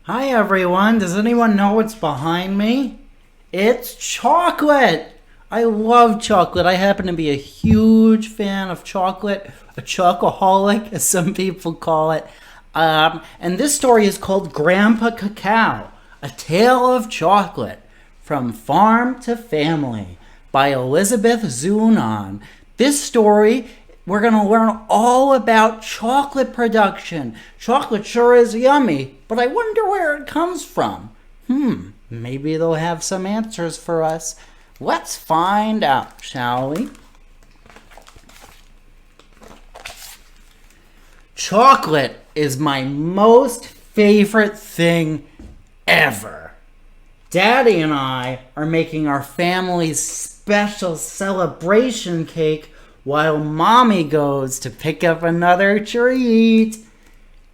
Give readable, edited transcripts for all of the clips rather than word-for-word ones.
Hi everyone, does anyone know what's behind me? It's chocolate! I love chocolate. I happen to be a huge fan of chocolate, a chocoholic as some people call it. And this story is called Grandpa Cacao, A Tale of Chocolate, From Farm to Family by Elizabeth Zunon. This story, we're going to learn all about chocolate production. Chocolate sure is yummy, but I wonder where it comes from. Maybe they'll have some answers for us. Let's find out, shall we? Chocolate is my most favorite thing ever. Daddy and I are making our family's special celebration cake while Mommy goes to pick up another treat.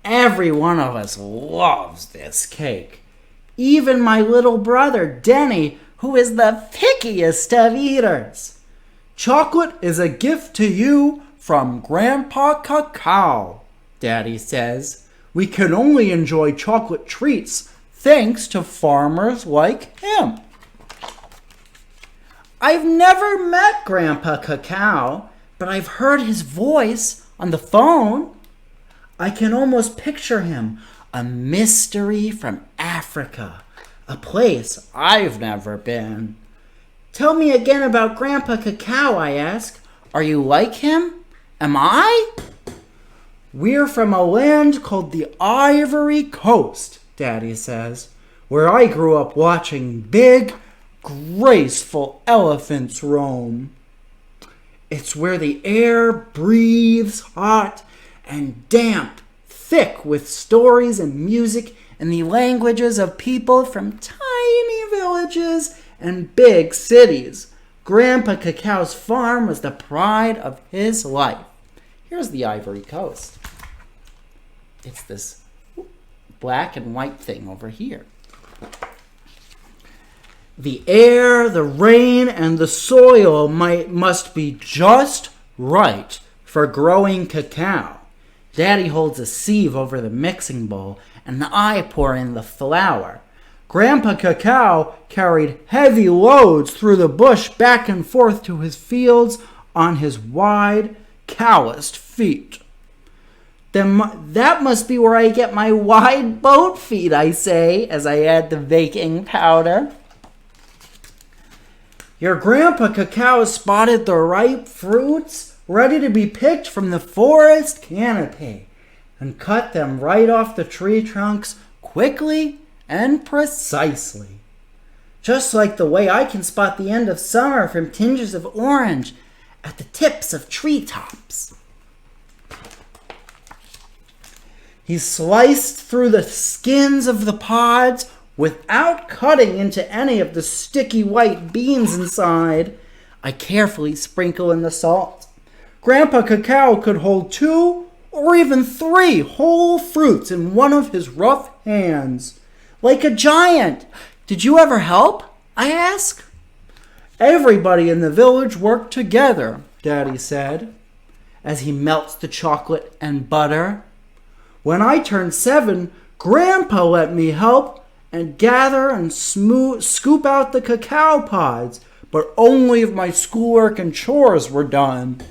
Every one of us loves this cake. Even my little brother, Denny, who is the pickiest of eaters. Chocolate is a gift to you from Grandpa Cacao, Daddy says. We can only enjoy chocolate treats thanks to farmers like him. I've never met Grandpa Cacao, but I've heard his voice on the phone. I can almost picture him, a mystery from Africa, a place I've never been. Tell me again about Grandpa Cacao, I ask. Are you like him? Am I? We're from a land called the Ivory Coast, Daddy says, where I grew up watching big, graceful elephants roam. It's where the air breathes hot and damp, thick with stories and music and the languages of people from tiny villages and big cities. Grandpa Cacao's farm was the pride of his life. Here's the Ivory Coast. It's this black and white thing over here. The air, the rain, and the soil must be just right for growing cacao. Daddy holds a sieve over the mixing bowl, and I pour in the flour. Grandpa Cacao carried heavy loads through the bush back and forth to his fields on his wide, calloused feet. Then that must be where I get my wide boat feet, I say, as I add the baking powder. Your Grandpa Cacao spotted the ripe fruits ready to be picked from the forest canopy and cut them right off the tree trunks quickly and precisely. Just like the way I can spot the end of summer from tinges of orange at the tips of treetops. He sliced through the skins of the pods without cutting into any of the sticky white beans inside. I carefully sprinkle in the salt. Grandpa Cacao could hold 2 or even 3 whole fruits in one of his rough hands. Like a giant. Did you ever help? I ask. Everybody in the village worked together, Daddy said, as he melts the chocolate and butter. When I turned 7, Grandpa let me help and gather and scoop out the cacao pods, but only if my schoolwork and chores were done.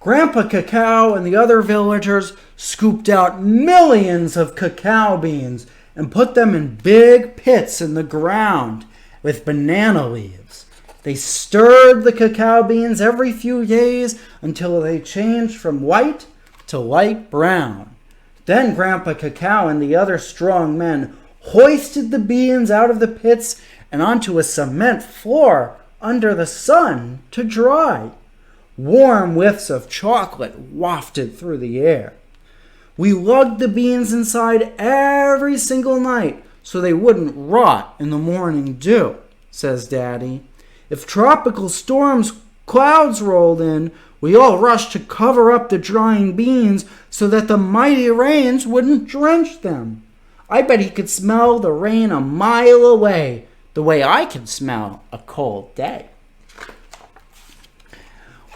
Grandpa Cacao and the other villagers scooped out millions of cacao beans and put them in big pits in the ground with banana leaves. They stirred the cacao beans every few days until they changed from white to light brown. Then Grandpa Cacao and the other strong men hoisted the beans out of the pits and onto a cement floor under the sun to dry. Warm whiffs of chocolate wafted through the air. We lugged the beans inside every single night so they wouldn't rot in the morning dew, says Daddy. If tropical storms clouds rolled in, we all rushed to cover up the drying beans so that the mighty rains wouldn't drench them. I bet he could smell the rain a mile away, the way I can smell a cold day.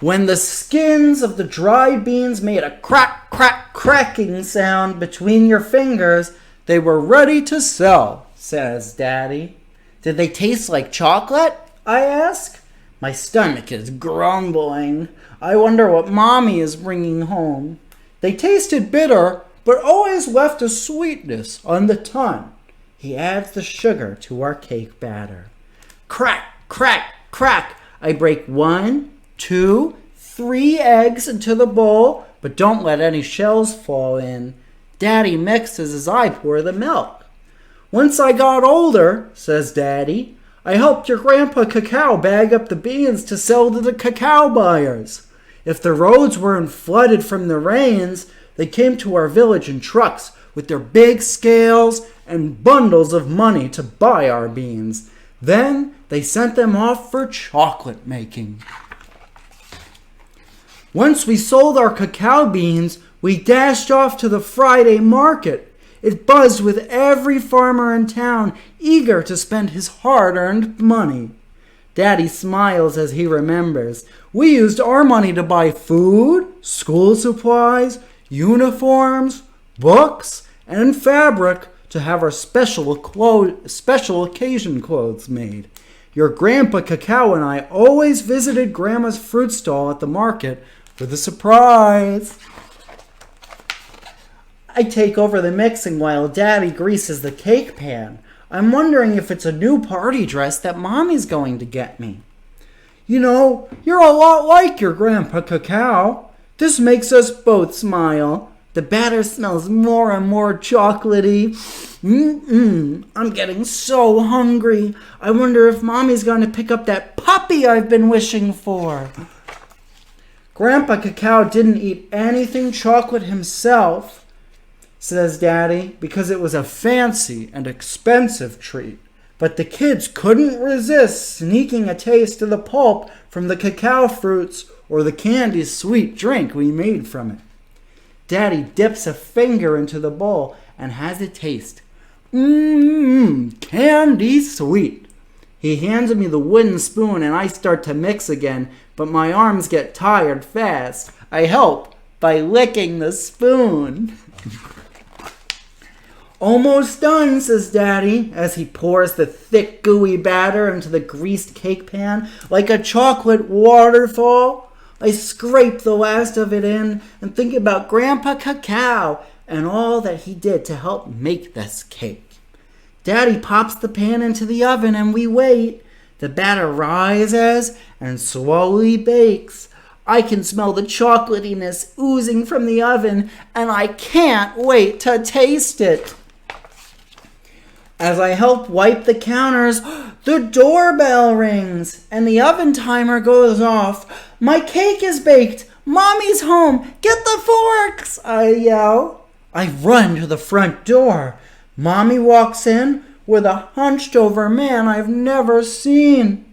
When the skins of the dried beans made a crack, crack, cracking sound between your fingers, they were ready to sell, says Daddy. Did they taste like chocolate? I ask. My stomach is grumbling. I wonder what Mommy is bringing home. They tasted bitter, but always left a sweetness on the tongue. He adds the sugar to our cake batter. Crack, crack, crack. I break 1, 2, 3 eggs into the bowl, but don't let any shells fall in. Daddy mixes as I pour the milk. Once I got older, says Daddy, I helped your Grandpa Cacao bag up the beans to sell to the cacao buyers. If the roads weren't flooded from the rains, they came to our village in trucks with their big scales and bundles of money to buy our beans. Then they sent them off for chocolate making. Once we sold our cacao beans, we dashed off to the Friday market. It buzzed with every farmer in town, eager to spend his hard-earned money. Daddy smiles as he remembers. We used our money to buy food, school supplies, uniforms, books, and fabric to have our special occasion clothes made. Your Grandpa Cacao and I always visited Grandma's fruit stall at the market for the surprise. I take over the mixing while Daddy greases the cake pan. I'm wondering if it's a new party dress that Mommy's going to get me. You know, you're a lot like your Grandpa Cacao. This makes us both smile. The batter smells more and more chocolatey. I'm getting so hungry. I wonder if Mommy's going to pick up that puppy I've been wishing for. Grandpa Cacao didn't eat anything chocolate himself, says Daddy, because it was a fancy and expensive treat. But the kids couldn't resist sneaking a taste of the pulp from the cacao fruits or the candy sweet drink we made from it. Daddy dips a finger into the bowl and has a taste. Candy sweet. He hands me the wooden spoon and I start to mix again, but my arms get tired fast. I help by licking the spoon. Almost done, says Daddy, as he pours the thick, gooey batter into the greased cake pan like a chocolate waterfall. I scrape the last of it in and think about Grandpa Cacao and all that he did to help make this cake. Daddy pops the pan into the oven and we wait. The batter rises and slowly bakes. I can smell the chocolatiness oozing from the oven and I can't wait to taste it. As I help wipe the counters, the doorbell rings and the oven timer goes off. My cake is baked. Mommy's home. Get the forks, I yell. I run to the front door. Mommy walks in with a hunched over man I've never seen.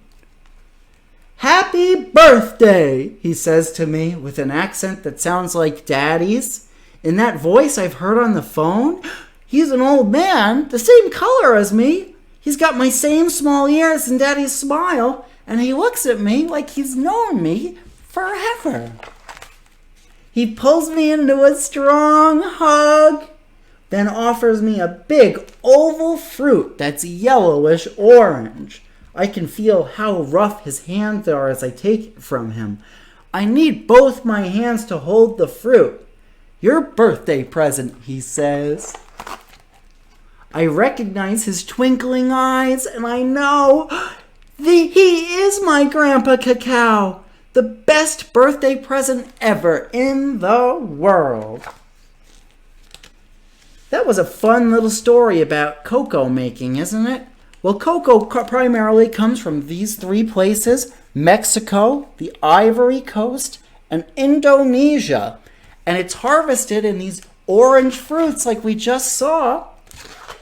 Happy birthday, he says to me with an accent that sounds like Daddy's. In that voice I've heard on the phone, he's an old man, the same color as me. He's got my same small ears and Daddy's smile, and he looks at me like he's known me forever. He pulls me into a strong hug, then offers me a big oval fruit that's yellowish orange. I can feel how rough his hands are as I take it from him. I need both my hands to hold the fruit. Your birthday present, he says. I recognize his twinkling eyes, and I know he is my Grandpa Cacao, the best birthday present ever in the world. That was a fun little story about cocoa making, isn't it? Well, cocoa primarily comes from these 3 places: Mexico, the Ivory Coast, and Indonesia. And it's harvested in these orange fruits like we just saw.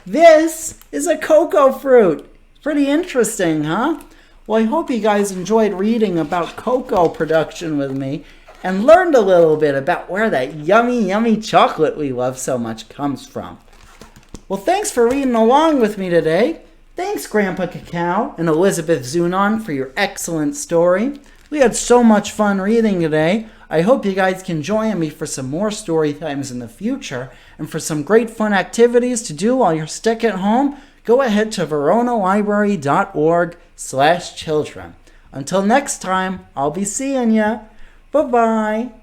This is a cocoa fruit. Pretty interesting, huh? Well, I hope you guys enjoyed reading about cocoa production with me and learned a little bit about where that yummy, yummy chocolate we love so much comes from. Well, thanks for reading along with me today. Thanks, Grandpa Cacao and Elizabeth Zunon, for your excellent story. We had so much fun reading today. I hope you guys can join me for some more story times in the future, and for some great fun activities to do while you're stuck at home, go ahead to veronalibrary.org/children. Until next time, I'll be seeing ya. Bye-bye.